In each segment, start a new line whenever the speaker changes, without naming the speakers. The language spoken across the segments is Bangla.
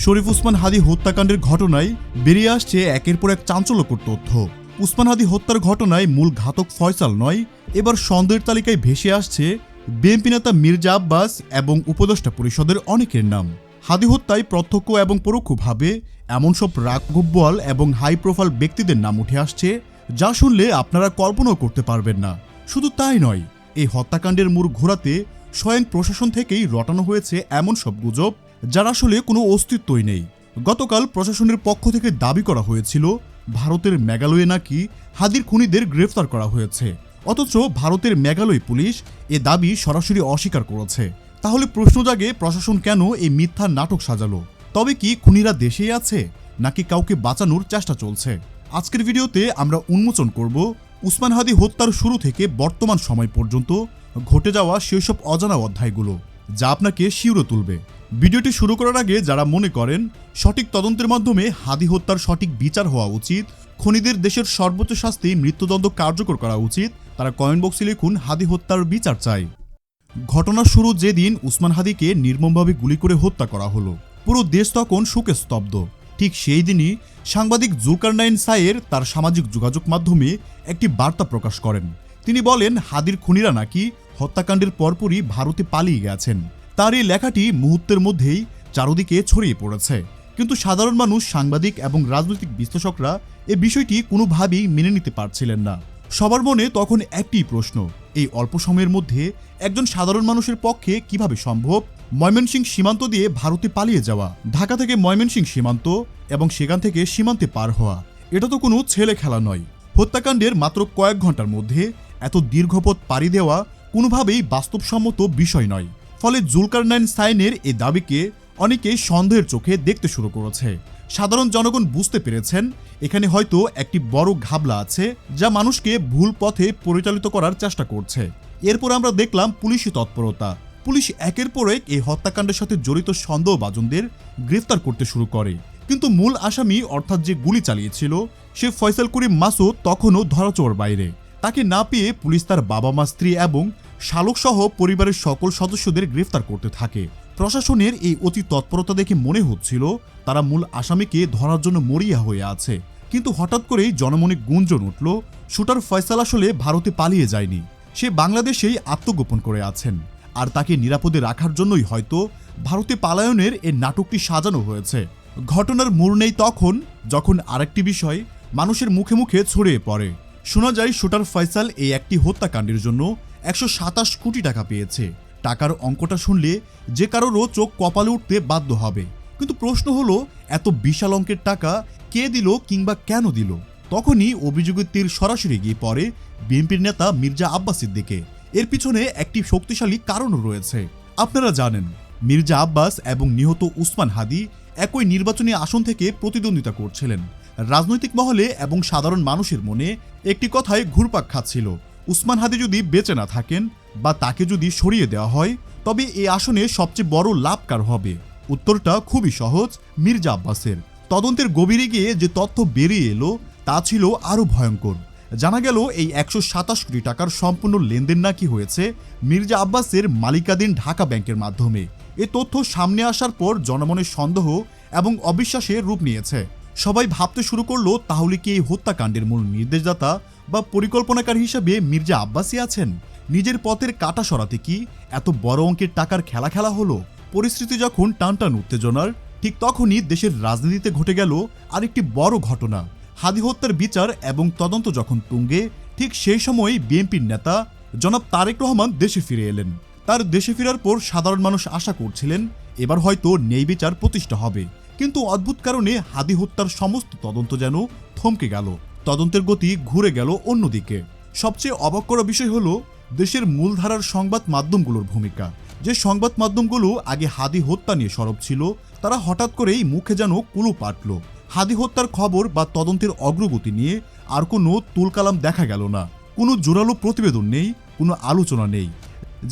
শরীফ উসমান হাদি হত্যাকাণ্ডের ঘটনায় বেরিয়ে আসছে একের পর এক চাঞ্চল্যকর তথ্য। উসমান হাদি হত্যার ঘটনায় মূল ঘাতক ফয়সাল নয়, এবার সন্দেহের তালিকায় ভেসে আসছে বিএনপি নেতা মির্জা আব্বাস এবং উপদেষ্টা পরিষদের অনেকের নাম। হাদি হত্যায় প্রত্যক্ষ এবং পরোক্ষভাবে এমন সব রাগব্বল এবং হাই প্রোফাইল ব্যক্তিদের নাম উঠে আসছে যা শুনলে আপনারা কল্পনাও করতে পারবেন না। শুধু তাই নয়, এই হত্যাকাণ্ডের মূল ঘোরাতে স্বয়ং প্রশাসন থেকেই রটানো হয়েছে এমন সব গুজব যার আসলে কোনো অস্তিত্বই নেই। গতকাল প্রশাসনের পক্ষ থেকে দাবি করা হয়েছিল ভারতের মেঘালয়ে নাকি হাদির খুনিদের গ্রেফতার করা হয়েছে, অথচ ভারতের মেঘালয় পুলিশ এ দাবি সরাসরি অস্বীকার করেছে। তাহলে প্রশ্ন জাগে, প্রশাসন কেন এই মিথ্যার নাটক সাজালো? তবে কি খুনিরা দেশেই আছে নাকি কাউকে বাঁচানোর চেষ্টা চলছে? আজকের ভিডিওতে আমরা উন্মোচন করব উসমান হাদি হত্যার শুরু থেকে বর্তমান সময় পর্যন্ত ঘটে যাওয়া সেসব অজানা অধ্যায়গুলো যা আপনাকে শিউরে তুলবে। ভিডিওটি শুরু করার আগে যারা মনে করেন সঠিক তদন্তের মাধ্যমে হাদি হত্যার সঠিক বিচার হওয়া উচিত, খুনিদের দেশের সর্বোচ্চ শাস্তি মৃত্যুদণ্ড কার্যকর করা উচিত, তারা কমেন্ট বক্সে লিখুন হাদি হত্যার বিচার চাই। ঘটনার শুরু যেদিন উসমান হাদিকে নির্মমভাবে গুলি করে হত্যা করা হলো, পুরো দেশ তখন শোকে স্তব্ধ। ঠিক সেই দিনই সাংবাদিক জুলকারনাইন সায়ের তার সামাজিক যোগাযোগ মাধ্যমে একটি বার্তা প্রকাশ করেন। তিনি বলেন হাদির খুনিরা নাকি হত্যাকাণ্ডের পরপরই ভারতে পালিয়ে গেছেন। তার এই লেখাটি মুহূর্তের মধ্যেই চারদিকে ছড়িয়ে পড়েছে, কিন্তু সাধারণ মানুষ, সাংবাদিক এবং রাজনৈতিক বিশ্লেষকরা এ বিষয়টি কোনোভাবেই মেনে নিতে পারছিলেন না। সবার মনে তখন একটি প্রশ্ন, এই অল্প সময়ের মধ্যে একজন সাধারণ মানুষের পক্ষে কিভাবে সম্ভব ময়মনসিংহ সীমান্ত দিয়ে ভারতে পালিয়ে যাওয়া, ঢাকা থেকে ময়মনসিংহ সীমান্ত এবং সেখান থেকে সীমান্তে পার হওয়া? এটা তো কোনো ছেলে খেলা নয়। হত্যাকাণ্ডের মাত্র কয়েক ঘন্টার মধ্যে এত দীর্ঘপথ পাড়ি দেওয়া কোনোভাবেই বাস্তবসম্মত বিষয় নয়। ফলে জুলকারনাইন সাইনের এই দাবিকে অনেকেই সন্দেহের চোখে দেখতে শুরু করেছে। সাধারণ জনগণ বুঝতে পেরেছেন এখানে হয়তো একটি বড় ঘাবলা আছে যা মানুষকে ভুল পথে পরিচালিত করার চেষ্টা করছে। এরপর আমরা দেখলাম পুলিশি তৎপরতা। পুলিশ একের পর এক এই হত্যাকাণ্ডের সাথে জড়িত সন্দেহভাজনদের গ্রেফতার করতে শুরু করে, কিন্তু মূল আসামি অর্থাৎ যে গুলি চালিয়েছিল সে ফয়সাল করিম মাসুদ তখনও ধরাছোঁয়ার বাইরে। তাকে না পেয়ে পুলিশ তার বাবা মা, স্ত্রী এবং শালক সহ পরিবারের সকল সদস্যদের গ্রেফতার করতে থাকে। প্রশাসনের এই অতি তৎপরতা দেখে মনে হচ্ছিল তারা মূল আসামিকে ধরার জন্য মরিয়া হয়ে আছে। কিন্তু হঠাৎ করেই জনমনে গুঞ্জন উঠল শুটার ফয়সাল আসলে ভারতে পালিয়ে যায়নি, সে বাংলাদেশেই আত্মগোপন করে আছেন। আর তাকে নিরাপদে রাখার জন্যই হয়তো ভারতে পালায়নের এই নাটকটি সাজানো হয়েছে। ঘটনার মোড় নেই তখন যখন আরেকটি বিষয় মানুষের মুখে মুখে ছড়িয়ে পড়ে। শোনা যায় শুটার ফয়সাল এই একটি হত্যাকাণ্ডের জন্য 127 কোটি টাকা পেয়েছে। টাকার অঙ্কটা শুনলে যে কারোরও চোখ কপালে উঠতে বাধ্য হবে। কিন্তু প্রশ্ন হলো, এত বিশাল অঙ্কের টাকা কে দিল কিংবা কেন দিল? তখনই অভিযোগের তীর সরাসরি গিয়ে পড়ে বিএনপির নেতা মির্জা আব্বাসের দিকে। এর পিছনে একটি শক্তিশালী কারণও রয়েছে। আপনারা জানেন মির্জা আব্বাস এবং নিহত উসমান হাদি একই নির্বাচনী আসন থেকে প্রতিদ্বন্দ্বিতা করছিলেন। রাজনৈতিক মহলে এবং সাধারণ মানুষের মনে একটি কথায় ঘুরপাক খাচ্ছিল, উসমান হাদি যদি বেঁচে না থাকেন বা তাকে যদি সরিয়ে দেওয়া হয় তবে এই আসনে সবচেয়ে বড় লাভ কার হবে? উত্তরটা খুবই সহজ, মির্জা আব্বাসের। তদন্তের গভীরে গিয়ে যে তথ্য বেরিয়ে এলো তা ছিল আরও ভয়ঙ্কর। জানা গেল এই 127 কোটি টাকার সম্পূর্ণ লেনদেন নাকি হয়েছে মির্জা আব্বাসের মালিকাধীন ঢাকা ব্যাংকের মাধ্যমে। এ তথ্য সামনে আসার পর জনমনের সন্দেহ এবং অবিশ্বাসে রূপ নিয়েছে। সবাই ভাবতে শুরু করলো, তাহলে কি এই হত্যাকাণ্ডের মূল নির্দেশদাতা বা পরিকল্পনাকারী হিসেবে মির্জা আব্বাসই আছেন? নিজের পথের কাটা সরাতে কি এত বড় অঙ্কের টাকার খেলা হলো? পরিস্থিতি যখন টানটান উত্তেজনার, ঠিক তখনই দেশের রাজনীতিতে ঘটে গেল আরেকটি বড় ঘটনা। হাদি হত্যার বিচার এবং তদন্ত যখন তুঙ্গে, ঠিক সেই সময় বিএনপির নেতা জনাব তারেক রহমান দেশে ফিরে এলেন। তার দেশে ফেরার পর সাধারণ মানুষ আশা করছিলেন এবার হয়তো ন্যায় বিচার প্রতিষ্ঠা হবে। কিন্তু অদ্ভুত কারণে হাদি হত্যার সমস্ত তদন্ত যেন থমকে গেল। তদন্তের গতি ঘুরে গেল অন্যদিকে। সবচেয়ে অবাক করা বিষয় হলো দেশের মূলধারার সংবাদ মাধ্যমগুলোর ভূমিকা। যে সংবাদ মাধ্যমগুলো আগে হাদি হত্যা নিয়ে সরব ছিল, তারা হঠাৎ করেই মুখে যেন কুলু পাটল। হাদি হত্যার খবর বা তদন্তের অগ্রগতি নিয়ে আর কোনো তুলকালাম দেখা গেল না। কোনো জোরালো প্রতিবেদন নেই, কোনো আলোচনা নেই।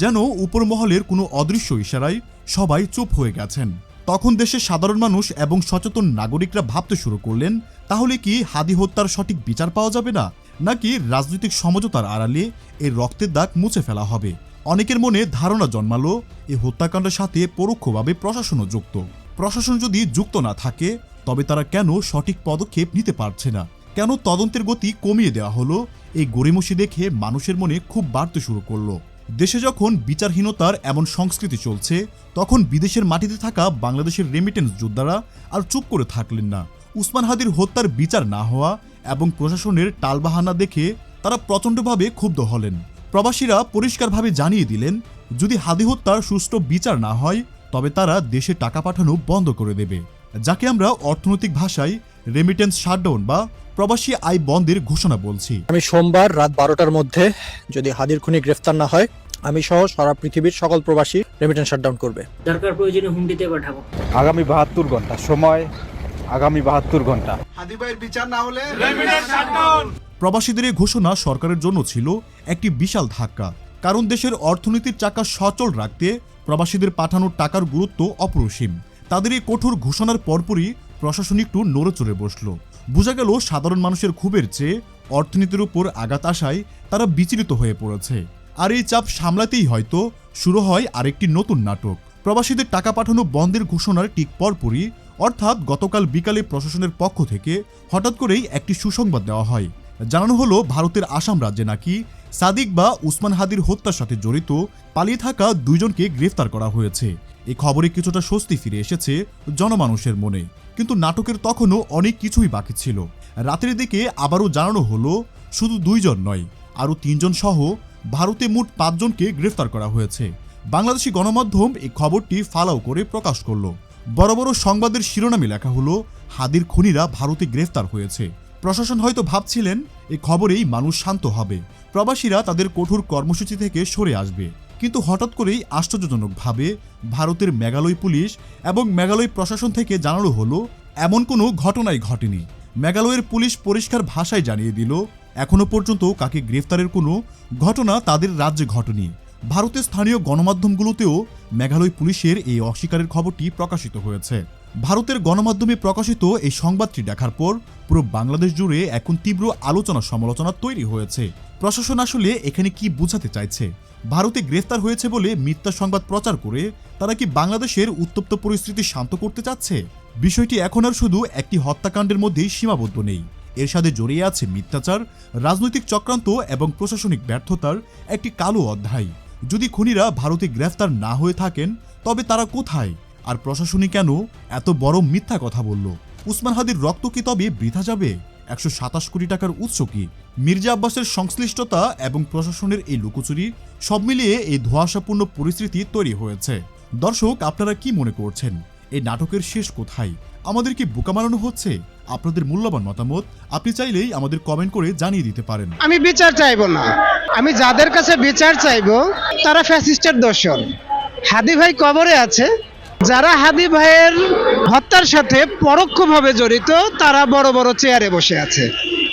যেন উপর মহলের কোনো অদৃশ্য ইশারায় সবাই চুপ হয়ে গেছেন। তখন দেশের সাধারণ মানুষ এবং সচেতন নাগরিকরা ভাবতে শুরু করলেন, তাহলে কি হাদি হত্যার সঠিক বিচার পাওয়া যাবে না, নাকি রাজনৈতিক সমঝোতার আড়ালে এর রক্তের দাগ মুছে ফেলা হবে? অনেকের মনে ধারণা জন্মালো এই হত্যাকাণ্ডের সাথে পরোক্ষভাবে প্রশাসনও যুক্ত। প্রশাসন যদি যুক্ত না থাকে তবে তারা কেন সঠিক পদক্ষেপ নিতে পারছে না, কেন তদন্তের গতি কমিয়ে দেওয়া হলো, এই গড়িমসি দেখে মানুষের মনে খুব বাড়তে শুরু করলো। দেশে যখন বিচারহীনতার এমন সংস্কৃতি চলছে, তখন বিদেশের মাটিতে থাকা বাংলাদেশের রেমিটেন্স যোদ্ধারা আর চুপ করে থাকলেন না। উসমান হাদির হত্যার বিচার না হওয়া এবং প্রশাসনের টালবাহানা দেখে তারা প্রচণ্ডভাবে ক্ষুব্ধ হলেন। প্রবাসীরা পরিষ্কারভাবে জানিয়ে দিলেন, যদি হাদি হত্যার সুষ্ঠু বিচার না হয় তবে তারা দেশে টাকা পাঠানো বন্ধ করে দেবে, যাকে আমরা অর্থনৈতিক ভাষায় রেমিটেন্স শাটডাউন বা প্রবাসী আয় বন্ধের ঘোষণা বলছি।
আমি সোমবার রাত 12টার মধ্যে যদি হাদির খুনি গ্রেফতার না হয়, আমি সহ সারা পৃথিবীর সকল প্রবাসী রেমিটেন্স শাটডাউন করবে।
দরকার প্রয়োজনে হুমকিতে পাঠাবো।
আগামী 72 ঘন্টা সময়, আগামী 72 ঘন্টা।
হাদি ভাইয়ের বিচার না হলে
রেমিটেন্স শাটডাউন।
প্রবাসীদের এই ঘোষণা সরকারের জন্য ছিল একটি বিশাল ধাক্কা, কারণ দেশের অর্থনীতির চাকা সচল রাখতে প্রবাসীদের পাঠানোর টাকার গুরুত্ব অপরিসীম। তাদের এই কঠোর ঘোষণার পরপরই প্রশাসন একটু নড়েচড়ে বসল। বোঝা গেল সাধারণ মানুষের ক্ষোভের চেয়ে অর্থনীতির উপর আঘাত আসায় তারা বিচলিত হয়ে পড়েছে। আর এই চাপ সামলাতেই হয়তো শুরু হয় আরেকটি নতুন নাটক। প্রবাসীদের টাকা পাঠানো বন্ধের ঘোষণার ঠিক পরপরই, অর্থাৎ গতকাল বিকালে প্রশাসনের পক্ষ থেকে হঠাৎ করেই একটি সুসংবাদ দেওয়া হয়। জানানো হলো, ভারতের আসাম রাজ্যে নাকি সাদিক বা উসমান হাদির হত্যার সাথে জড়িত পালিয়ে থাকা 2 জনকে গ্রেফতার করা হয়েছে। এই খবরে কিছুটা স্বস্তি ফিরে এসেছে জনমানুষের মনে, কিন্তু নাটকের তখনও অনেক কিছুই বাকি ছিল। রাতের দিকে আবারও জানানো হলো, শুধু 2 জন নয়, আরও 3 জন সহ ভারতে মোট 5 জনকে গ্রেফতার করা হয়েছে। বাংলাদেশি গণমাধ্যম এই খবরটি ফালাও করে প্রকাশ করল। বড় বড় সংবাদের শিরোনামে লেখা হলো, হাদির খুনিরা ভারতে গ্রেফতার হয়েছে। প্রশাসন হয়তো ভাবছিলেন এই খবরেই মানুষ শান্ত হবে, প্রবাসীরা তাদের কঠোর কর্মসূচি থেকে সরে আসবে। কিন্তু হঠাৎ করেই আশ্চর্যজনকভাবে ভারতের মেঘালয় পুলিশ এবং মেঘালয় প্রশাসন থেকে জানানো হলো, এমন কোনো ঘটনাই ঘটেনি। মেঘালয়ের পুলিশ পরিষ্কার ভাষায় জানিয়ে দিল, এখনো পর্যন্ত কাকে গ্রেফতারের কোনো ঘটনা তাদের রাজ্যে ঘটেনি। ভারতের স্থানীয় গণমাধ্যমগুলোতেও মেঘালয় পুলিশের এই অস্বীকারের খবরটি প্রকাশিত হয়েছে। ভারতের গণমাধ্যমে প্রকাশিত এই সংবাদটি দেখার পর পুরো বাংলাদেশ জুড়ে এখন তীব্র আলোচনা সমালোচনা তৈরি হয়েছে। প্রশাসন আসলে এখানে কি বোঝাতে চাইছে? ভারতে গ্রেফতার হয়েছে বলে মিথ্যা সংবাদ প্রচার করে তারা কি বাংলাদেশের উত্তপ্ত পরিস্থিতি শান্ত করতে চাচ্ছে? বিষয়টি এখন আর শুধু একটি হত্যাকাণ্ডের মধ্যেই সীমাবদ্ধ নেই, এর সাথে জড়িয়ে আছে মিথ্যাচার, রাজনৈতিক চক্রান্ত এবং প্রশাসনিক ব্যর্থতার একটি কালো অধ্যায়। যদি খুনিরা ভারতে গ্রেফতার না হয়ে থাকেন তবে তারা কোথায়, আর প্রশাসনই কেন এত বড় মিথ্যা কথা বলল? উসমান হাদির রক্ত কি তবে বৃথা যাবে? 127 কোটি টাকার উৎস কি? মির্জা আব্বাসের সংশ্লিষ্টতা এবং প্রশাসনের এই লুকোচুরি, সব মিলিয়ে এই ধোঁয়াশাপূর্ণ পরিস্থিতি তৈরি হয়েছে। দর্শক, আপনারা কি মনে করছেন? এই নাটকের শেষ কোথায়? আমাদের কি বোকা বানানো হচ্ছে? আপনাদের মূল্যবান মতামত আপনি চাইলেই আমাদের কমেন্ট করে জানিয়ে দিতে পারেন।
আমি বিচার চাইবো না, আমি যাদের কাছে বিচার চাইবো তারা ফ্যাসিস্টের দোসর। হাদি ভাই কবরে আছে, যারা হাদি ভাইয়ের হত্যার সাথে পরোক্ষভাবে জড়িত তারা বড় বড় চেয়ারে বসে আছে।